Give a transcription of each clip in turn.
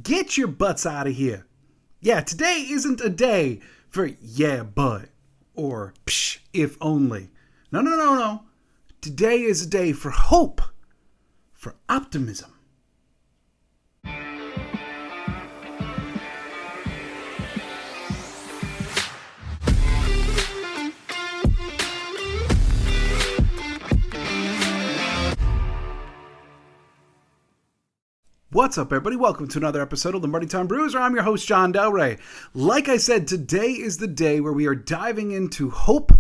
Get your butts out of here. Yeah, today isn't a day for yeah, but, or psh, if only. No. Today is a day for hope, for optimism. What's up, everybody? Welcome to another episode of Lombardi Time Brews, where I'm your host, John Delray. Like I said, today is the day where we are diving into hope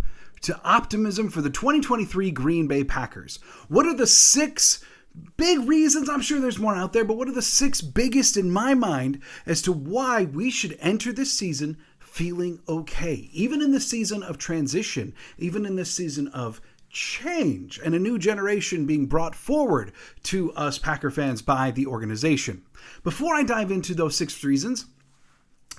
to optimism for the 2023 Green Bay Packers. What are the 6 big reasons? I'm sure there's more out there, but what are the 6 biggest in my mind as to why we should enter this season feeling okay? Even in the season of transition, even in this season of change and a new generation being brought forward to us Packer fans by the organization. Before I dive into those 6 reasons,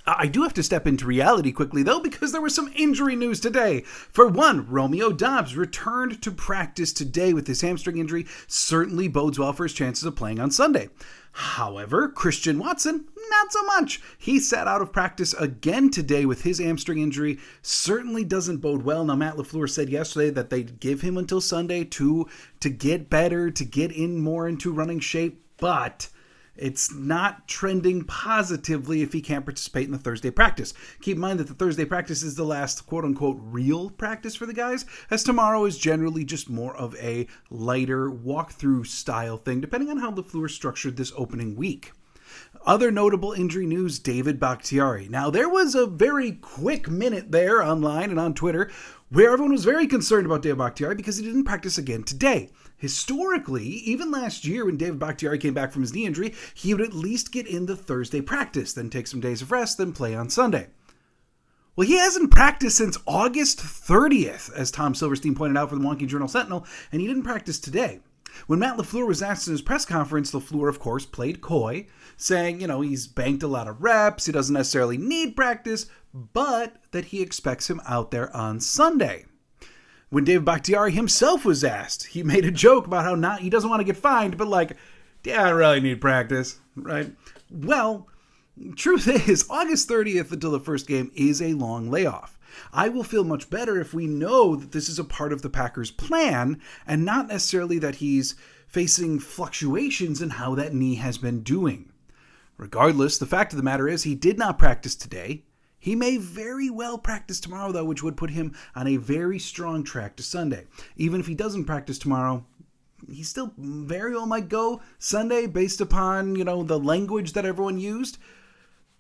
I do have to step into reality quickly, though, because there was some injury news today. For one, Romeo Doubs returned to practice today with his hamstring injury. Certainly bodes well for his chances of playing on Sunday. However, Christian Watson, not so much. He sat out of practice again today with his hamstring injury. Certainly doesn't bode well. Now, Matt LaFleur said yesterday that they'd give him until Sunday to get better, to get in more into running shape, but it's not trending positively if he can't participate in the Thursday practice. Keep in mind that the Thursday practice is the last quote-unquote real practice for the guys, as tomorrow is generally just more of a lighter walkthrough style thing, depending on how LaFleur structured this opening week. Other notable injury news, David Bakhtiari. Now, there was a very quick minute there online and on Twitter where everyone was very concerned about David Bakhtiari because he didn't practice again today. Historically, even last year when David Bakhtiari came back from his knee injury, he would at least get in the Thursday practice, then take some days of rest, then play on Sunday. Well, he hasn't practiced since August 30th, as Tom Silverstein pointed out for the Milwaukee Journal-Sentinel, and he didn't practice today. When Matt LaFleur was asked in his press conference, LaFleur, of course, played coy, saying, he's banked a lot of reps, he doesn't necessarily need practice, but that he expects him out there on Sunday. When David Bakhtiari himself was asked, he made a joke about how he doesn't want to get fined, but I don't really need practice, right? Well, truth is, August 30th until the first game is a long layoff. I will feel much better if we know that this is a part of the Packers' plan and not necessarily that he's facing fluctuations in how that knee has been doing. Regardless, the fact of the matter is he did not practice today. He may very well practice tomorrow, though, which would put him on a very strong track to Sunday. Even if he doesn't practice tomorrow, he still very well might go Sunday based upon, the language that everyone used.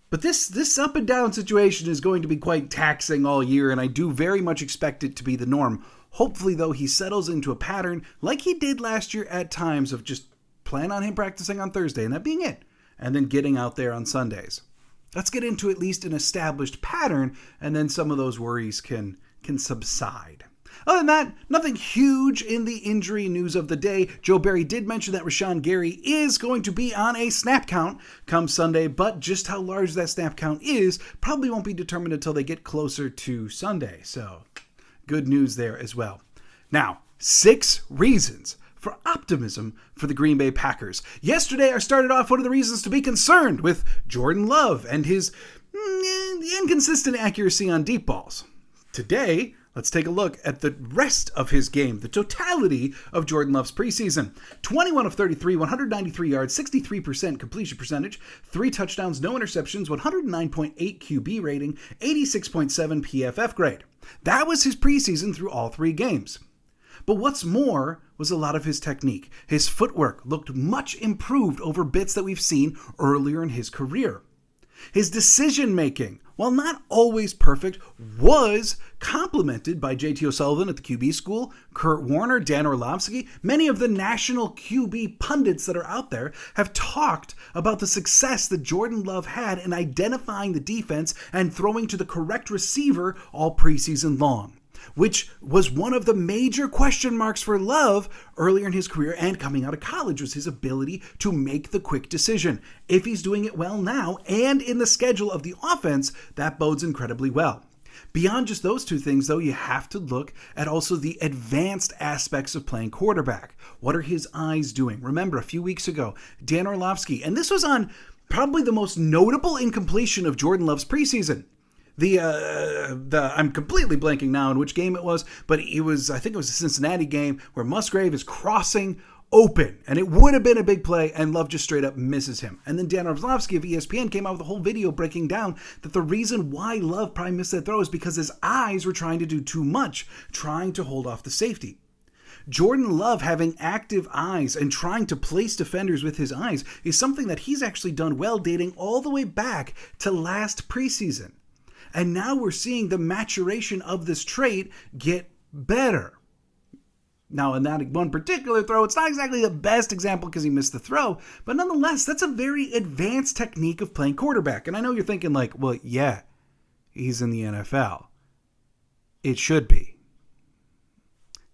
But this up and down situation is going to be quite taxing all year, and I do very much expect it to be the norm. Hopefully, though, he settles into a pattern like he did last year at times of just plan on him practicing on Thursday and that being it, and then getting out there on Sundays. Let's get into at least an established pattern, and then some of those worries can subside. Other than that, nothing huge in the injury news of the day. Joe Barry did mention that Rashawn Gary is going to be on a snap count come Sunday, but just how large that snap count is probably won't be determined until they get closer to Sunday. So, good news there as well. Now, 6 reasons for optimism for the Green Bay Packers. Yesterday, I started off one of the reasons to be concerned with Jordan Love and his inconsistent accuracy on deep balls. Today, let's take a look at the rest of his game, the totality of Jordan Love's preseason. 21 of 33, 193 yards, 63% completion percentage, 3 touchdowns, no interceptions, 109.8 QB rating, 86.7 PFF grade. That was his preseason through all 3 games. But what's more was a lot of his technique. His footwork looked much improved over bits that we've seen earlier in his career. His decision-making, while not always perfect, was complemented by J.T. O'Sullivan at the QB school, Kurt Warner, Dan Orlovsky. Many of the national QB pundits that are out there have talked about the success that Jordan Love had in identifying the defense and throwing to the correct receiver all preseason long, which was one of the major question marks for Love earlier in his career and coming out of college, was his ability to make the quick decision. If he's doing it well now and in the schedule of the offense, that bodes incredibly well. Beyond just those 2 things, though, you have to look at also the advanced aspects of playing quarterback. What are his eyes doing? Remember, a few weeks ago, Dan Orlovsky, and this was on Probably the most notable incompletion of Jordan Love's preseason. I'm completely blanking now on which game it was, but I think it was a Cincinnati game where Musgrave is crossing open, and it would have been a big play, and Love just straight up misses him. And then Dan Orlovsky of ESPN came out with a whole video breaking down that the reason why Love probably missed that throw is because his eyes were trying to do too much, trying to hold off the safety. Jordan Love having active eyes and trying to place defenders with his eyes is something that he's actually done well dating all the way back to last preseason. And now we're seeing the maturation of this trait get better. Now, in that one particular throw, it's not exactly the best example because he missed the throw, but nonetheless, that's a very advanced technique of playing quarterback. And I know you're thinking like, well, yeah, he's in the NFL. It should be.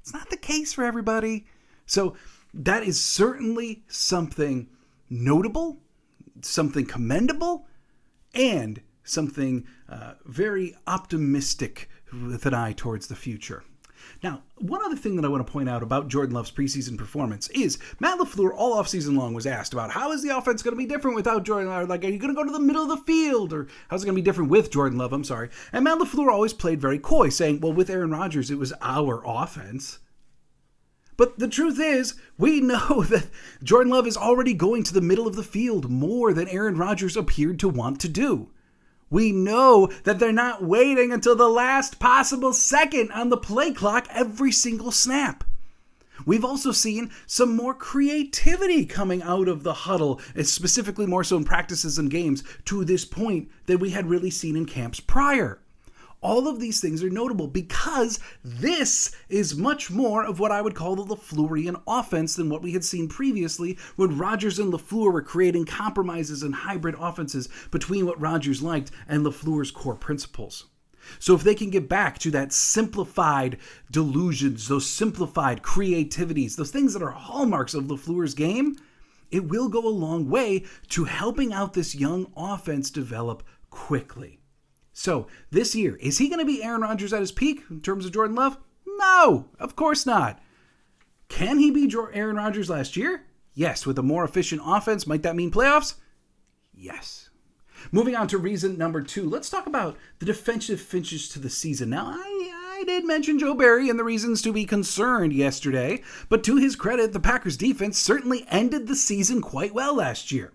It's not the case for everybody. So that is certainly something notable, something commendable, and something very optimistic with an eye towards the future. Now, one other thing that I want to point out about Jordan Love's preseason performance is Matt LaFleur all offseason long was asked about how is the offense going to be different without Jordan Love? Like, are you going to go to the middle of the field? Or how's it going to be different with Jordan Love? I'm sorry. And Matt LaFleur always played very coy, saying, well, with Aaron Rodgers, it was our offense. But the truth is, we know that Jordan Love is already going to the middle of the field more than Aaron Rodgers appeared to want to do. We know that they're not waiting until the last possible second on the play clock every single snap. We've also seen some more creativity coming out of the huddle, specifically more so in practices and games, to this point than we had really seen in camps prior. All of these things are notable because this is much more of what I would call the LaFleurian offense than what we had seen previously when Rodgers and LaFleur were creating compromises and hybrid offenses between what Rodgers liked and LaFleur's core principles. So if they can get back to that simplified delusions, those simplified creativities, those things that are hallmarks of LaFleur's game, it will go a long way to helping out this young offense develop quickly. So, this year, is he going to be Aaron Rodgers at his peak in terms of Jordan Love? No, of course not. Can he be Aaron Rodgers last year? Yes. With a more efficient offense, might that mean playoffs? Yes. Moving on to reason number 2, let's talk about the defensive finishes to the season. Now, I did mention Joe Barry and the reasons to be concerned yesterday, but to his credit, the Packers defense certainly ended the season quite well last year.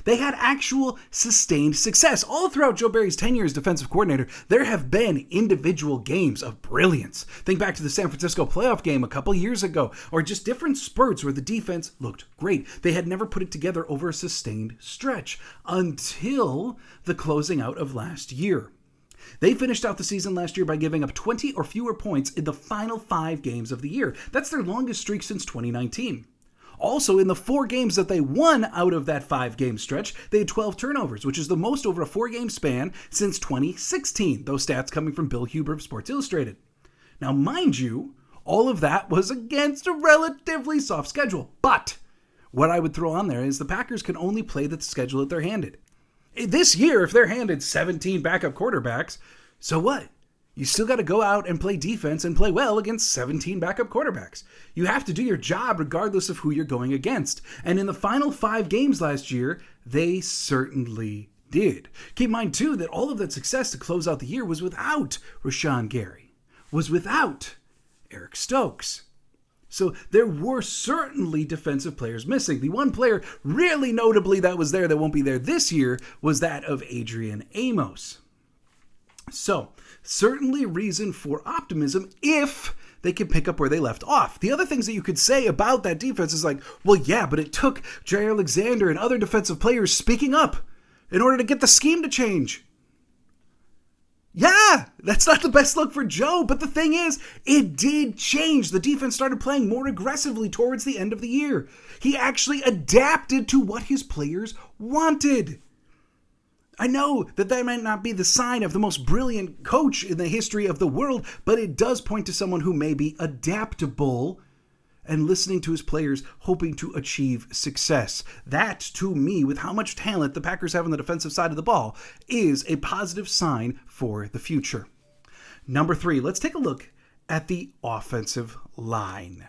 They had actual sustained success. All throughout Joe Barry's tenure as defensive coordinator, there have been individual games of brilliance. Think back to the San Francisco playoff game a couple years ago, or just different spurts where the defense looked great. They had never put it together over a sustained stretch until the closing out of last year. They finished out the season last year by giving up 20 or fewer points in the final 5 games of the year. That's their longest streak since 2019. Also, in the 4 games that they won out of that 5-game stretch, they had 12 turnovers, which is the most over a 4-game span since 2016. Those stats coming from Bill Huber of Sports Illustrated. Now, mind you, all of that was against a relatively soft schedule. But what I would throw on there is the Packers can only play the schedule that they're handed. This year, if they're handed 17 backup quarterbacks, so what? You still got to go out and play defense and play well against 17 backup quarterbacks. You have to do your job regardless of who you're going against. And in the final 5 games last year, they certainly did. Keep in mind, too, that all of that success to close out the year was without Rashawn Gary, was without Eric Stokes. So there were certainly defensive players missing. The one player really notably that was there that won't be there this year was that of Adrian Amos. So, certainly reason for optimism if they can pick up where they left off. The other things that you could say about that defense is like, well, yeah, but it took Jair Alexander and other defensive players speaking up in order to get the scheme to change. Yeah, that's not the best look for Joe, but the thing is, it did change. The defense started playing more aggressively towards the end of the year. He actually adapted to what his players wanted. I know that might not be the sign of the most brilliant coach in the history of the world, but it does point to someone who may be adaptable and listening to his players, hoping to achieve success. That, to me, with how much talent the Packers have on the defensive side of the ball, is a positive sign for the future. Number 3, let's take a look at the offensive line.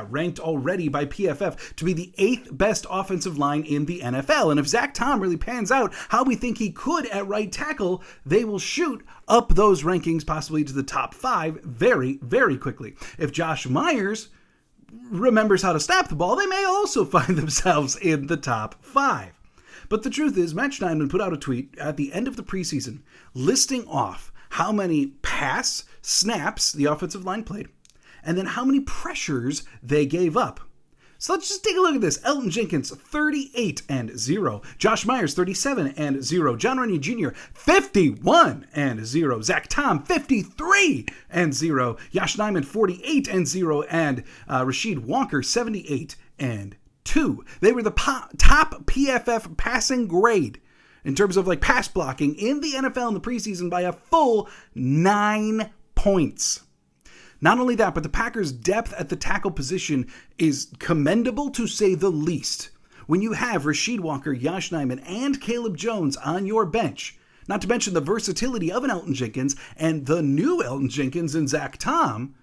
ranked already by PFF to be the 8th best offensive line in the NFL. And if Zach Tom really pans out how we think he could at right tackle, they will shoot up those rankings possibly to the top 5 very, very quickly. If Josh Myers remembers how to snap the ball, they may also find themselves in the top 5. But the truth is, Matt Steinman put out a tweet at the end of the preseason listing off how many pass snaps the offensive line played, and then how many pressures they gave up. So let's just take a look at this. Elton Jenkins, 38-0. Josh Myers, 37-0. John Runyan Jr., 51-0. Zach Tom, 53-0. Yosh Nijman, 48-0. And Rasheed Walker, 78-2. They were the top PFF passing grade in terms of pass blocking in the NFL in the preseason by a full 9 points. Not only that, but the Packers' depth at the tackle position is commendable to say the least. When you have Rasheed Walker, Yosh Nijman, and Caleb Jones on your bench, not to mention the versatility of an Elton Jenkins and the new Elton Jenkins and Zach Tom,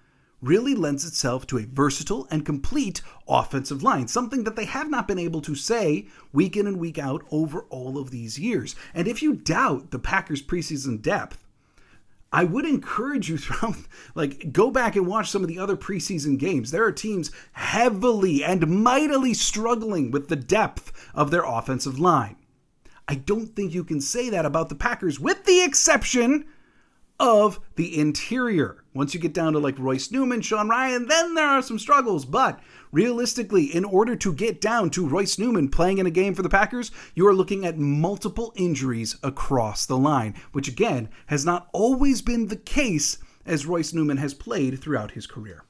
really lends itself to a versatile and complete offensive line, something that they have not been able to say week in and week out over all of these years. And if you doubt the Packers' preseason depth, I would encourage you go back and watch some of the other preseason games. There are teams heavily and mightily struggling with the depth of their offensive line. I don't think you can say that about the Packers, with the exception of the interior. Once you get down to Royce Newman, Sean Ryan, then there are some struggles. But realistically, in order to get down to Royce Newman playing in a game for the Packers, you are looking at multiple injuries across the line, which again has not always been the case as Royce Newman has played throughout his career.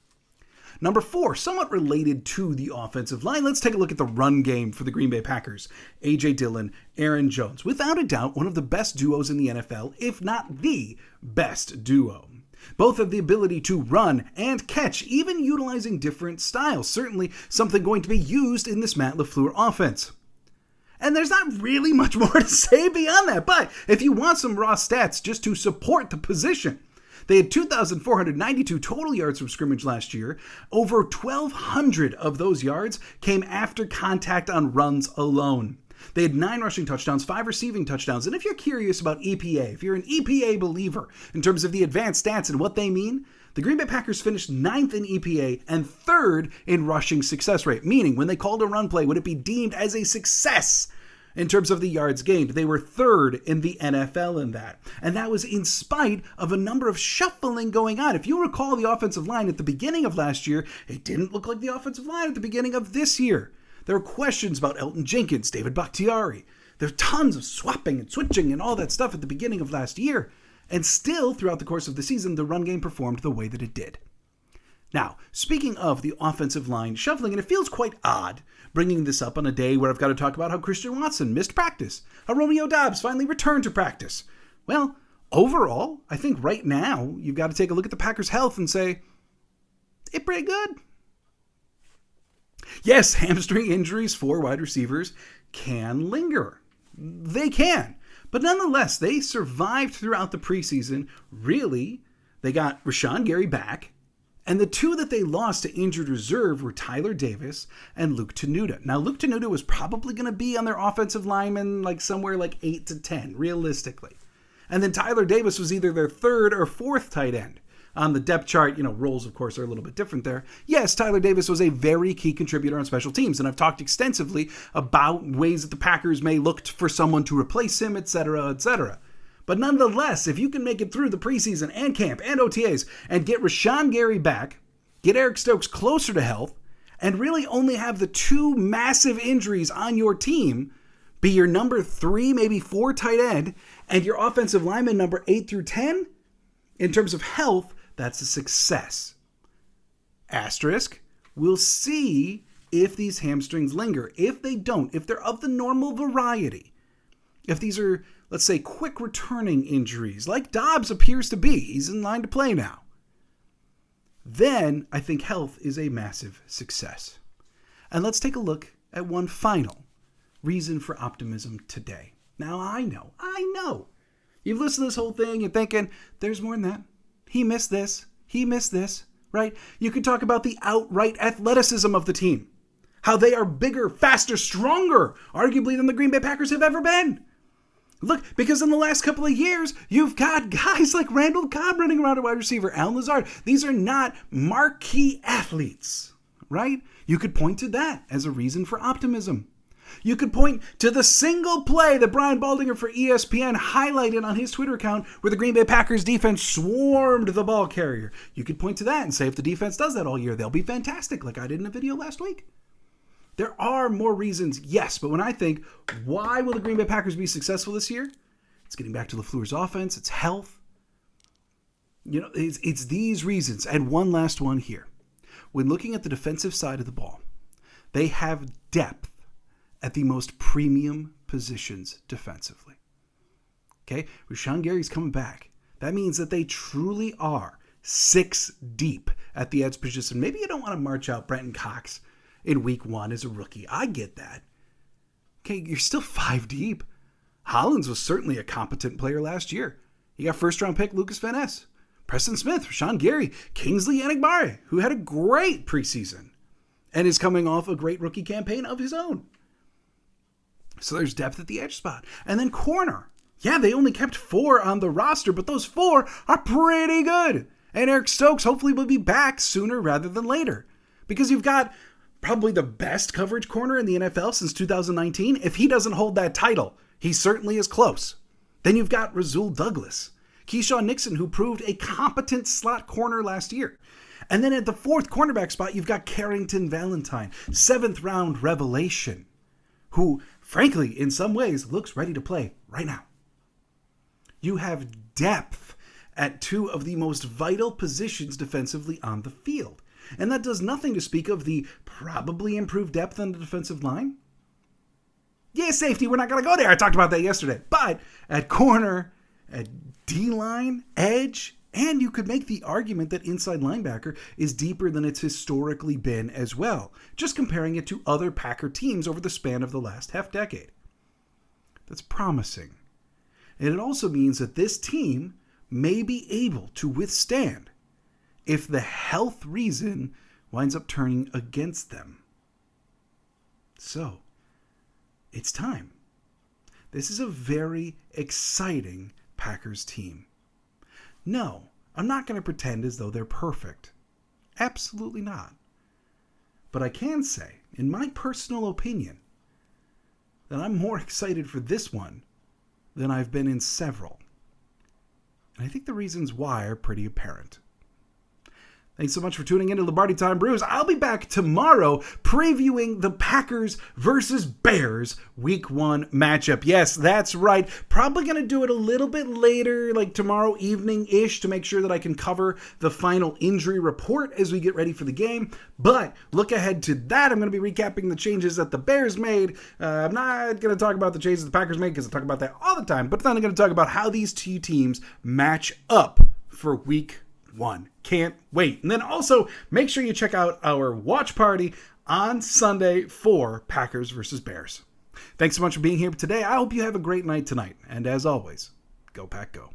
Number 4, somewhat related to the offensive line, let's take a look at the run game for the Green Bay Packers. A.J. Dillon, Aaron Jones. Without a doubt, one of the best duos in the NFL, if not the best duo. Both have the ability to run and catch, even utilizing different styles. Certainly something going to be used in this Matt LaFleur offense. And there's not really much more to say beyond that. But if you want some raw stats just to support the position, they had 2,492 total yards from scrimmage last year. Over 1,200 of those yards came after contact on runs alone. They had 9 rushing touchdowns, 5 receiving touchdowns. And if you're curious about EPA, if you're an EPA believer in terms of the advanced stats and what they mean, the Green Bay Packers finished 9th in EPA and 3rd in rushing success rate, meaning when they called a run play, would it be deemed as a success in terms of the yards gained? They were 3rd in the NFL in that. And that was in spite of a number of shuffling going on. If you recall the offensive line at the beginning of last year, it didn't look like the offensive line at the beginning of this year. There were questions about Elton Jenkins, David Bakhtiari. There's tons of swapping and switching and all that stuff at the beginning of last year. And still, throughout the course of the season, the run game performed the way that it did. Now, speaking of the offensive line shuffling, and it feels quite odd bringing this up on a day where I've got to talk about how Christian Watson missed practice, how Romeo Doubs finally returned to practice. Well, overall, I think right now you've got to take a look at the Packers' health and say, it's pretty good. Yes, hamstring injuries for wide receivers can linger. They can. But nonetheless, they survived throughout the preseason. Really, they got Rashawn Gary back. And the 2 that they lost to injured reserve were Tyler Davis and Luke Tenuta. Now, Luke Tenuta was probably going to be on their offensive lineman somewhere 8 to 10, realistically. And then Tyler Davis was either their 3rd or 4th tight end. On the depth chart, roles, of course, are a little bit different there. Yes, Tyler Davis was a very key contributor on special teams, and I've talked extensively about ways that the Packers may look for someone to replace him, etc., etc. But nonetheless, if you can make it through the preseason and camp and OTAs and get Rashawn Gary back, get Eric Stokes closer to health, and really only have the 2 massive injuries on your team be your number 3, maybe 4 tight end, and your offensive lineman number 8 through 10, in terms of health, that's a success. Asterisk, we'll see if these hamstrings linger. If they don't, if they're of the normal variety, if these are, let's say, quick returning injuries, like Doubs appears to be, he's in line to play now, then I think health is a massive success. And let's take a look at one final reason for optimism today. Now, I know. You've listened to this whole thing, you're thinking, there's more than that. He missed this. right? You could talk about the outright athleticism of the team. How they are bigger, faster, stronger, arguably, than the Green Bay Packers have ever been. Look, because in the last couple of years, you've got guys like Randall Cobb running around at wide receiver, Allen Lazard. These are not marquee athletes, right? You could point to that as a reason for optimism. You could point to the single play that Brian Baldinger for ESPN highlighted on his Twitter account where the Green Bay Packers defense swarmed the ball carrier. You could point to that and say if the defense does that all year, they'll be fantastic, like I did in a video last week. There are more reasons, yes, but when I think, why will the Green Bay Packers be successful this year? It's getting back to LaFleur's offense, it's health. It's these reasons. And one last one here. When looking at the defensive side of the ball, they have depth at the most premium positions defensively. Okay, Rashawn Gary's coming back. That means that they truly are 6 deep at the edge position. Maybe you don't want to march out Brenton Cox in week 1 as a rookie. I get that. Okay, you're still 5 deep. Hollins was certainly a competent player last year. You got first-round pick Lucas Van Ness, Preston Smith, Rashawn Gary, Kingsley Enagbare, who had a great preseason and is coming off a great rookie campaign of his own. So there's depth at the edge spot. And then corner. Yeah, they only kept 4 on the roster, but those 4 are pretty good. And Eric Stokes hopefully will be back sooner rather than later. Because you've got probably the best coverage corner in the NFL since 2019. If he doesn't hold that title, he certainly is close. Then you've got Rasul Douglas, Keyshawn Nixon, who proved a competent slot corner last year. And then at the 4th cornerback spot, you've got Carrington Valentine, 7th round revelation, who, frankly, in some ways, looks ready to play right now. You have depth at 2 of the most vital positions defensively on the field. And that does nothing to speak of the probably improved depth on the defensive line. Yeah, safety, we're not going to go there. I talked about that yesterday. But at corner, at D-line, edge, and you could make the argument that inside linebacker is deeper than it's historically been as well, just comparing it to other Packer teams over the span of the last half-decade. That's promising. And it also means that this team may be able to withstand if the health reason winds up turning against them. So, it's time. This is a very exciting Packers team. No, I'm not going to pretend as though they're perfect. Absolutely not. But I can say, in my personal opinion, that I'm more excited for this one than I've been in several. And I think the reasons why are pretty apparent. Thanks so much for tuning in to Lombardi Time Brews. I'll be back tomorrow previewing the Packers versus Bears Week 1 matchup. Yes, that's right. Probably going to do it a little bit later, like tomorrow evening-ish, to make sure that I can cover the final injury report as we get ready for the game. But look ahead to that. I'm going to be recapping the changes that the Bears made. I'm not going to talk about the changes the Packers made because I talk about that all the time. But then I'm going to talk about how these 2 teams match up for Week 1. Can't wait. And then also make sure you check out our watch party on Sunday for Packers versus Bears. Thanks so much for being here today. I hope you have a great night tonight. And as always, go Pack Go.